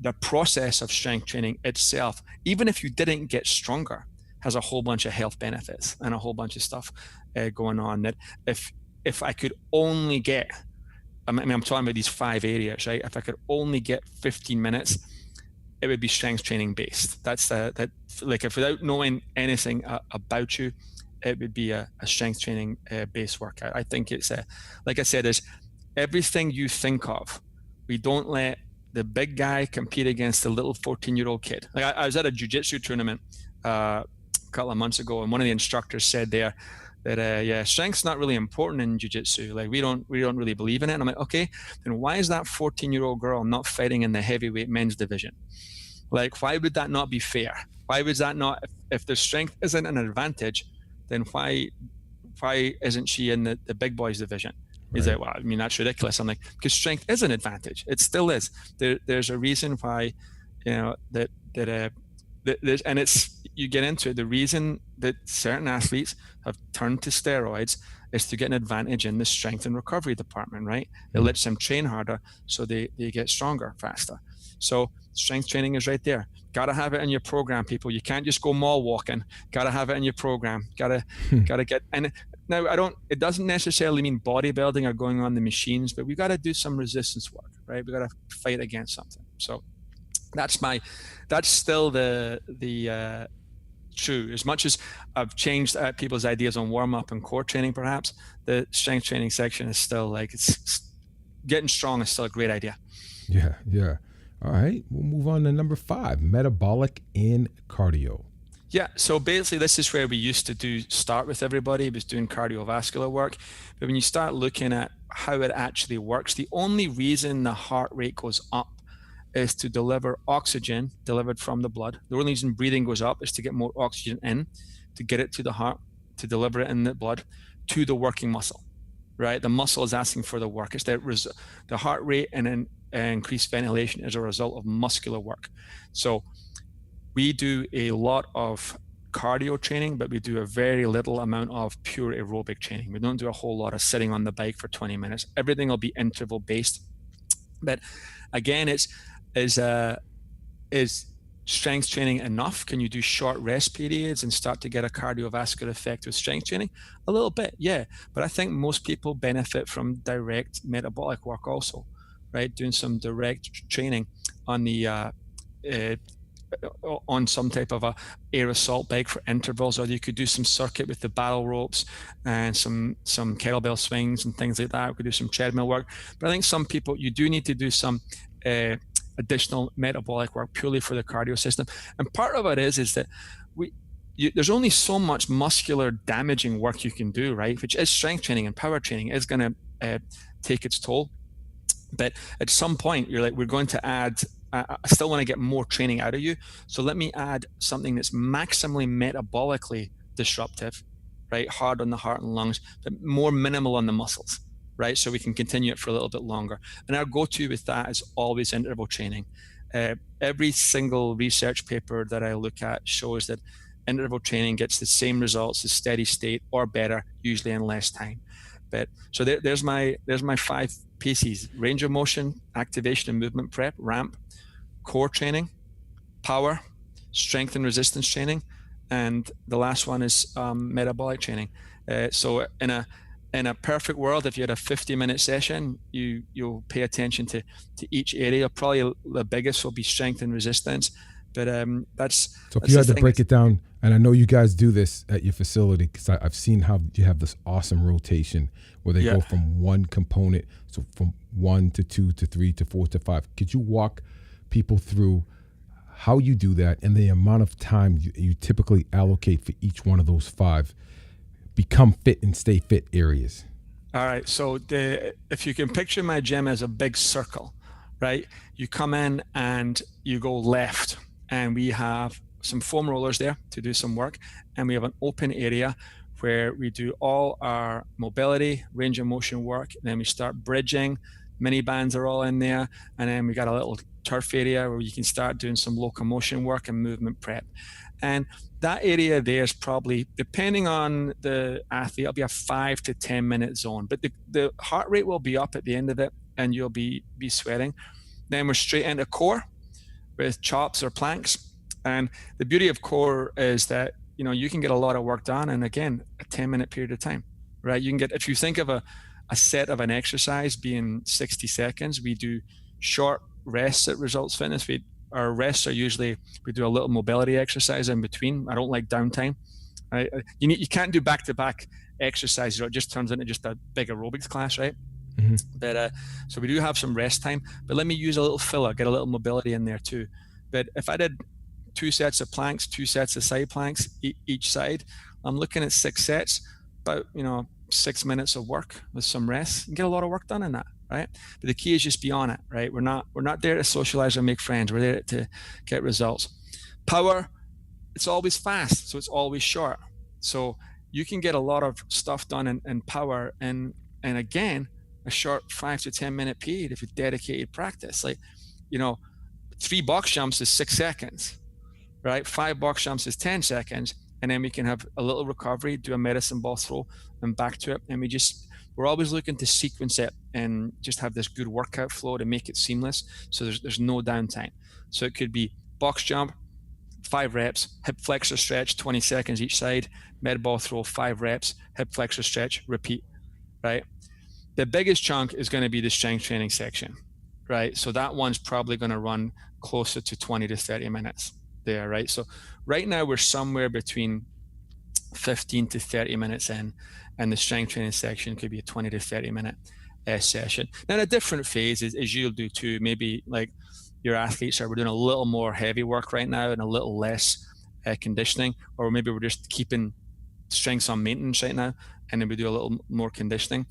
the process of strength training itself, even if you didn't get stronger, has a whole bunch of health benefits and a whole bunch of stuff going on. That if I could only get, I mean, I'm talking about these 5 areas, right? If I could only get 15 minutes, it would be strength training based. That's that like, if without knowing anything about you, it would be a strength training based workout. I think it's like I said, is everything you think of. We don't let the big guy compete against the little 14-year-old kid. Like I was at a jiu-jitsu tournament a couple of months ago, and one of the instructors said there that strength's not really important in jiu-jitsu. Like we don't really believe in it. And I'm like, okay, then why is that 14-year-old girl not fighting in the heavyweight men's division? Like, why would that not be fair? Why was that not, if the strength isn't an advantage, then why isn't she in the big boys division? He's like, well, I mean, that's ridiculous. I'm like, because strength is an advantage. It still is. There's a reason why, that there's, and it's, you get into it, the reason that certain athletes have turned to steroids is to get an advantage in the strength and recovery department, right? It lets them train harder, so they get stronger faster. So strength training is right there. Got to have it in your program, people. You can't just go mall walking. Got to have it in your program. Got to get, and now it doesn't necessarily mean bodybuilding or going on the machines, but we got to do some resistance work, right? We got to fight against something. So that's still the true. As much as I've changed people's ideas on warm up and core training, perhaps the strength training section is still like, it's getting strong is still a great idea. Yeah. All right, we'll move on to number 5, metabolic and cardio. Yeah, so basically this is where we used to start with everybody, was doing cardiovascular work. But when you start looking at how it actually works, the only reason the heart rate goes up is to deliver oxygen delivered from the blood. The only reason breathing goes up is to get more oxygen in, to get it to the heart, to deliver it in the blood, to the working muscle, right? The muscle is asking for the work. It's the heart rate and increased ventilation as a result of muscular work. So we do a lot of cardio training, but we do a very little amount of pure aerobic training. We don't do a whole lot of sitting on the bike for 20 minutes. Everything will be interval based. But again, is strength training enough? Can you do short rest periods and start to get a cardiovascular effect with strength training? A little bit, yeah. But I think most people benefit from direct metabolic work also, right? Doing some direct training on the on some type of a air assault bike for intervals, or you could do some circuit with the barrel ropes and some kettlebell swings and things like that. We could do some treadmill work. But I think some people, you do need to do some additional metabolic work purely for the cardio system. And part of it is that there's only so much muscular damaging work you can do, right? Which is strength training and power training is going to take its toll. But at some point, you're like, we're going to add, I still want to get more training out of you. So let me add something that's maximally metabolically disruptive, right? Hard on the heart and lungs, but more minimal on the muscles, right? So we can continue it for a little bit longer. And our go-to with that is always interval training. Every single research paper that I look at shows that interval training gets the same results as steady state or better, usually in less time. But so there's my 5 pieces: range of motion, activation and movement prep, ramp, core training, power, strength and resistance training, and the last one is metabolic training. So in a perfect world, if you had a 50-minute session, you'll pay attention to each area. Probably the biggest will be strength and resistance. But that's so. If you had to break it down, and I know you guys do this at your facility, because I've seen how you have this awesome rotation where they go from one component, so from 1 to 2 to 3 to 4 to 5. Could you walk people through how you do that and the amount of time you typically allocate for each one of those 5 become fit and stay fit areas? All right. So if you can picture my gym as a big circle, right? You come in and you go left, and we have some foam rollers there to do some work. And we have an open area where we do all our mobility, range of motion work. And then we start bridging. Mini bands are all in there. And then we got a little turf area where you can start doing some locomotion work and movement prep. And that area there is probably, depending on the athlete, it'll be a 5 to 10 minute zone. But the heart rate will be up at the end of it, and you'll be sweating. Then we're straight into core with chops or planks. And the beauty of core is that, you can get a lot of work done, and again, a 10-minute period of time, right? You can get, if you think of a set of an exercise being 60 seconds, we do short rests at Results Fitness. Our rests are usually, we do a little mobility exercise in between. I don't like downtime. Right? You can't do back-to-back exercises, or it just turns into just a big aerobics class, right? Mm-hmm. But so we do have some rest time, but let me use a little filler, get a little mobility in there too. But if I did 2 sets of planks, 2 sets of side planks each side, I'm looking at 6 sets, about 6 minutes of work with some rest, and get a lot of work done in that, right? But the key is just be on it, right? We're not there to socialize or make friends. We're there to get results. Power, it's always fast, so it's always short. So you can get a lot of stuff done in power, and again, a short 5 to 10 minute period if you dedicated practice. Like, 3 box jumps is 6 seconds, right? 5 box jumps is 10 seconds. And then we can have a little recovery, do a medicine ball throw, and back to it. And we're always looking to sequence it and just have this good workout flow to make it seamless. So there's no downtime. So it could be box jump, 5 reps, hip flexor stretch, 20 seconds each side, med ball throw, 5 reps, hip flexor stretch, repeat, right? The biggest chunk is going to be the strength training section, right? So that one's probably going to run closer to 20 to 30 minutes there, right? So right now we're somewhere between 15 to 30 minutes in, and the strength training section could be a 20 to 30 minute session. Now, a different phase is you'll do too. Maybe like your athletes we're doing a little more heavy work right now and a little less conditioning, or maybe we're just keeping strengths on maintenance right now, and then we do a little more conditioning.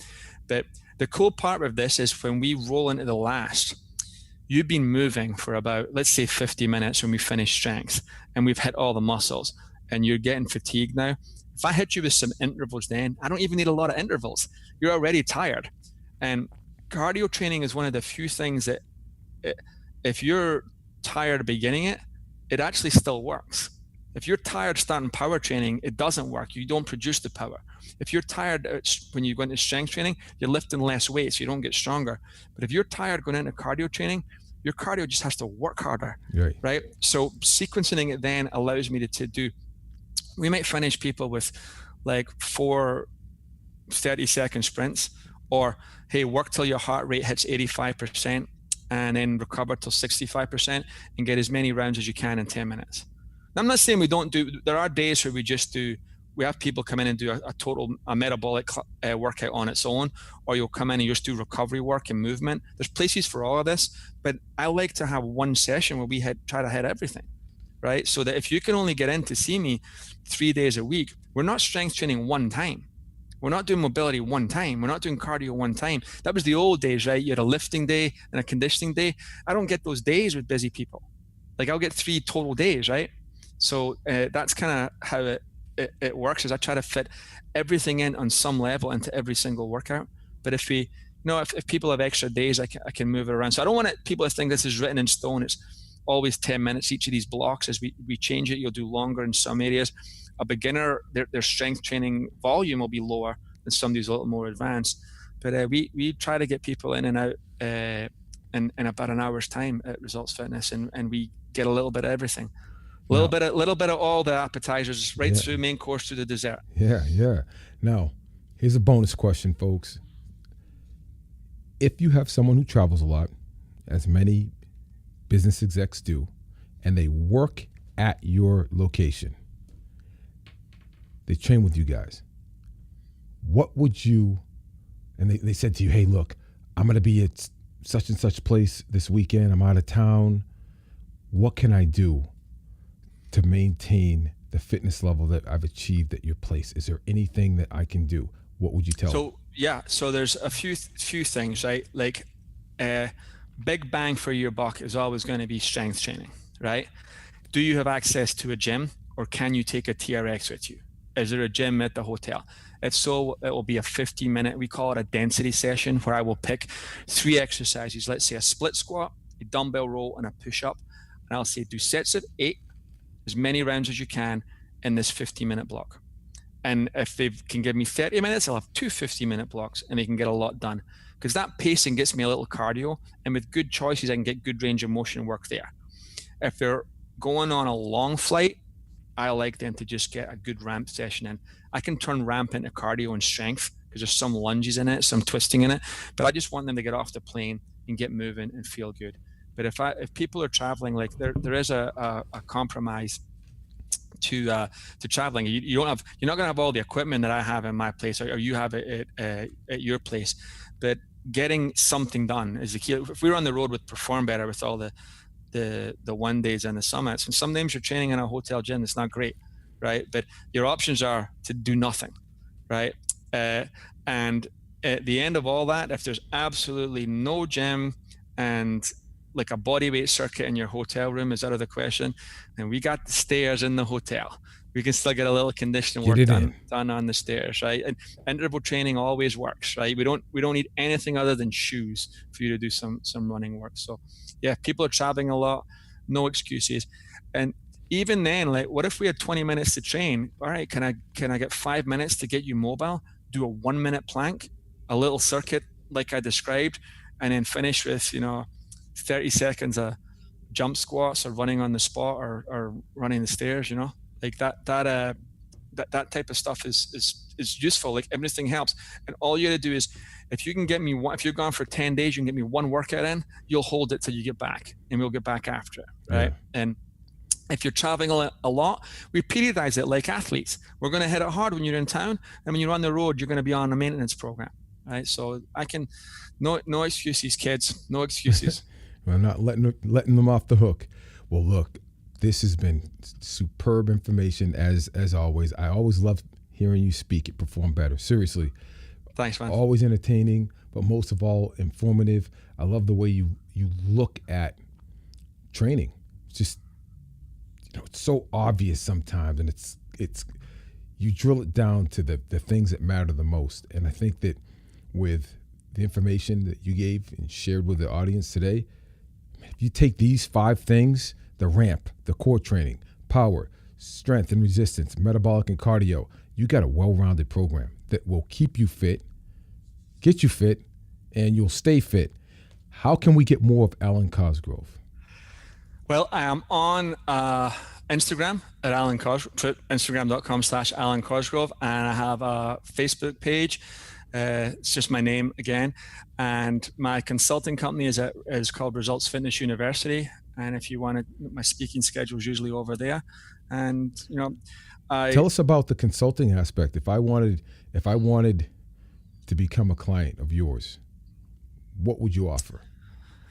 But the cool part of this is when we roll into the last, you've been moving for about, let's say 50 minutes when we finish strength, and we've hit all the muscles, and you're getting fatigued now. If I hit you with some intervals then, I don't even need a lot of intervals. You're already tired. And cardio training is one of the few things that if you're tired beginning it, it actually still works. If you're tired starting power training, it doesn't work. You don't produce the power. If you're tired when you go into strength training, you're lifting less weight, so you don't get stronger. But if you're tired going into cardio training, your cardio just has to work harder, right? So sequencing it then allows me to do, we might finish people with like 4 30-second sprints, or hey, work till your heart rate hits 85% and then recover till 65% and get as many rounds as you can in 10 minutes. Now, I'm not saying we don't do, there are days where we have people come in and do a metabolic workout on its own, or you'll come in and just do recovery work and movement. There's places for all of this, but I like to have one session where we try to hit everything, right? So that if you can only get in to see me 3 days a week, we're not strength training one time. We're not doing mobility one time. We're not doing cardio one time. That was the old days, right? You had a lifting day and a conditioning day. I don't get those days with busy people. Like I'll get 3 total days, right? So that's kind of how it works, is I try to fit everything in on some level into every single workout. But if if people have extra days, I can move it around. So I don't want people to think this is written in stone. always 10 minutes each of these blocks. As we change it, you'll do longer in some areas. A beginner, their strength training volume will be lower than somebody who's a little more advanced. But we try to get people in and out in about an hour's time at Results Fitness, and we get a little bit of everything. A little bit of all the appetizers, right through main course to the dessert. Yeah. Now, here's a bonus question, folks. If you have someone who travels a lot, as many business execs do, and they work at your location, they train with you guys, what would you, and they said to you, hey, look, I'm going to be at such and such place this weekend. I'm out of town. What can I do to maintain the fitness level that I've achieved at your place? Is there anything that I can do? What would you tell them? So there's a few things, right? Like big bang for your buck is always going to be strength training, right? Do you have access to a gym, or can you take a TRX with you? Is there a gym at the hotel? It will be a 15-minute, we call it a density session, where I will pick 3 exercises. Let's say a split squat, a dumbbell row, and a push-up. And I'll say do sets of 8, as many rounds as you can in this 15-minute block. And if they can give me 30 minutes, I'll have 2 50-minute blocks, and they can get a lot done. Because that pacing gets me a little cardio, and with good choices, I can get good range of motion work there. If they're going on a long flight, I like them to just get a good ramp session in. I can turn ramp into cardio and strength because there's some lunges in it, some twisting in it, but I just want them to get off the plane and get moving and feel good. But if people are traveling, like there is a compromise to traveling. You're not going to have all the equipment that I have in my place, or you have it at your place, but getting something done is the key. If we were on the road with Perform Better, with all the one days and the summits, and sometimes you're training in a hotel gym, it's not great, right? But your options are to do nothing, right? And at the end of all that, if there's absolutely no gym and like a body weight circuit in your hotel room is out of the question, and we got the stairs in the hotel, we can still get a little conditioning work done on the stairs, right? And interval training always works, right? We don't need anything other than shoes for you to do some running work. So yeah, people are traveling a lot, no excuses. And even then, like, what if we had 20 minutes to train? All right, can I get 5 minutes to get you mobile? Do a 1-minute plank, a little circuit like I described, and then finish with 30 seconds of jump squats or running on the spot or running the stairs. Like that type of stuff is useful. Like, everything helps, and all you got to do is, if you can get me one, if you're gone for 10 days, you can get me one workout in, you'll hold it till you get back, and we'll get back after it, right? Yeah. And if you're traveling a lot, we periodize it like athletes. We're going to hit it hard when you're in town, and when you're on the road, you're going to be on a maintenance program, right? So no excuses, kids, no excuses. We're not letting them off the hook. Well, look, this has been superb information as always. I always love hearing you speak at Perform Better. Seriously. Thanks, man. Always entertaining, but most of all, informative. I love the way you look at training. It's just, it's so obvious sometimes, and it's you drill it down to the things that matter the most. And I think that with the information that you gave and shared with the audience today, if you take these 5 things, the ramp, the core training, power, strength and resistance, metabolic and cardio, you got a well-rounded program that will keep you fit, get you fit, and you'll stay fit. How can we get more of Alwyn Cosgrove? Well, I am on Instagram at Alwyn Cosgrove, Instagram.com/Alwyn Cosgrove, and I have a Facebook page. It's just my name again, and my consulting company is called Results Fitness University. And if you want my speaking schedule is usually over there. And tell us about the consulting aspect. If I wanted to become a client of yours, what would you offer?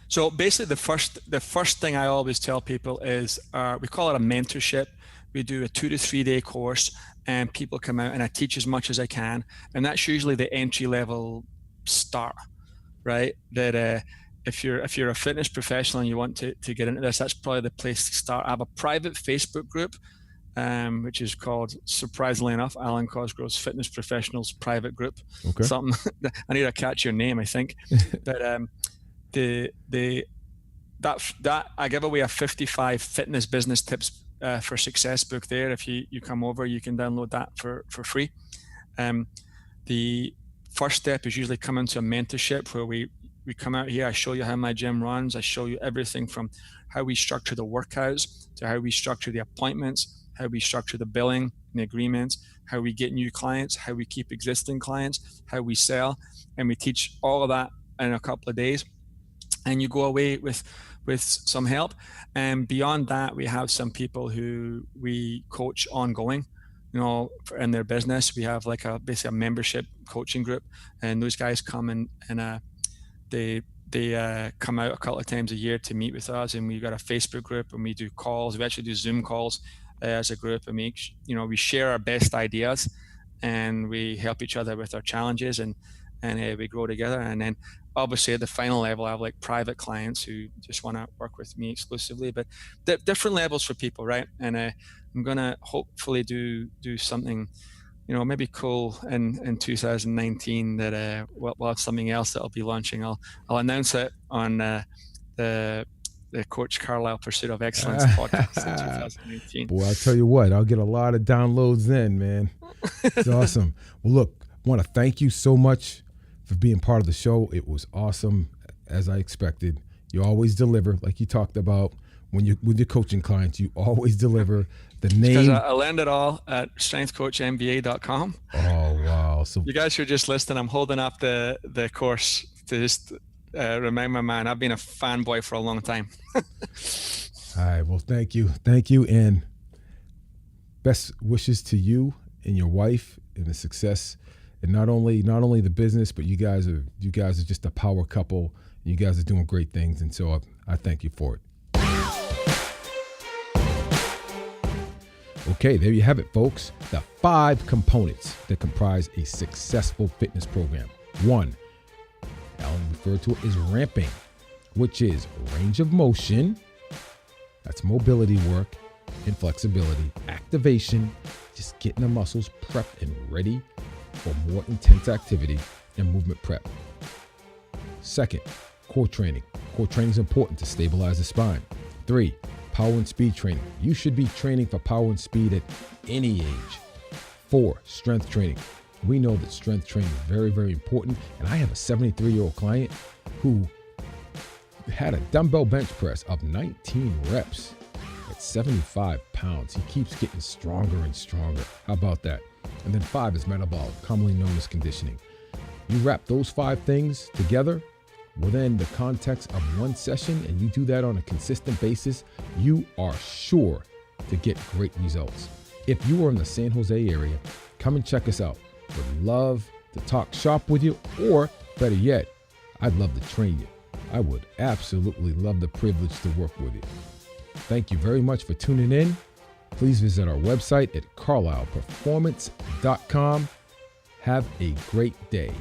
So basically, the first thing I always tell people is we call it a mentorship. We do a 2 to 3 day course, and people come out, and I teach as much as I can, and that's usually the entry level start, right? That if you're a fitness professional and you want to get into this, that's probably the place to start. I have a private Facebook group, which is called, surprisingly enough, Alwyn Cosgrove's Fitness Professionals Private Group. Okay. Something I need to catch your name, I think. But that I give away a 55 fitness business tips for success book there. If you come over, you can download that for free. The first step is usually come into a mentorship where we come out here. I show you how my gym runs. I show you everything from how we structure the workouts to how we structure the appointments, how we structure the billing and the agreements, how we get new clients, how we keep existing clients, how we sell. And we teach all of that in a couple of days. And you go away with some help. And beyond that, we have some people who we coach ongoing, in their business. We have like basically a membership coaching group, and those guys come and they come out a couple of times a year to meet with us. And we've got a Facebook group, and we do calls. We actually do Zoom calls as a group, and we share our best ideas, and we help each other with our challenges, and we grow together. And then obviously at the final level, I have like private clients who just want to work with me exclusively, but different levels for people, right? And I'm going to hopefully do something, maybe cool in 2019 that we'll have something else that I'll be launching. I'll announce it on the Coach Carlisle Pursuit of Excellence podcast in 2018. Boy, I'll tell you what, I'll get a lot of downloads then, man. It's awesome. Well, look, I want to thank you so much for being part of the show. It was awesome, as I expected. You always deliver, like you talked about with your coaching clients. You always deliver. The name. Because I learned it all at strengthcoachmba.com. Oh wow! So you guys who are just listening, I'm holding up the course to just remind my man. I've been a fanboy for a long time. All right. Well, thank you, and best wishes to you and your wife and the success. And not only the business, but you guys are just a power couple. You guys are doing great things, and so I thank you for it. Okay, there you have it, folks. The 5 components that comprise a successful fitness program. 1, Alwyn referred to it as ramping, which is range of motion. That's mobility work and flexibility. Activation, just getting the muscles prepped and ready for more intense activity and movement prep. 2nd, core training. Core training is important to stabilize the spine. 3, power and speed training. You should be training for power and speed at any age. 4, strength training. We know that strength training is very, very important. And I have a 73-year-old client who had a dumbbell bench press of 19 reps at 75 pounds. He keeps getting stronger and stronger. How about that? And then 5 is metabolic, commonly known as conditioning. You wrap those 5 things together within the context of one session, and you do that on a consistent basis, you are sure to get great results. If you are in the San Jose area, come and check us out. Would love to talk shop with you, or better yet, I'd love to train you. I would absolutely love the privilege to work with you. Thank you very much for tuning in. Please visit our website at carlisleperformance.com. Have a great day.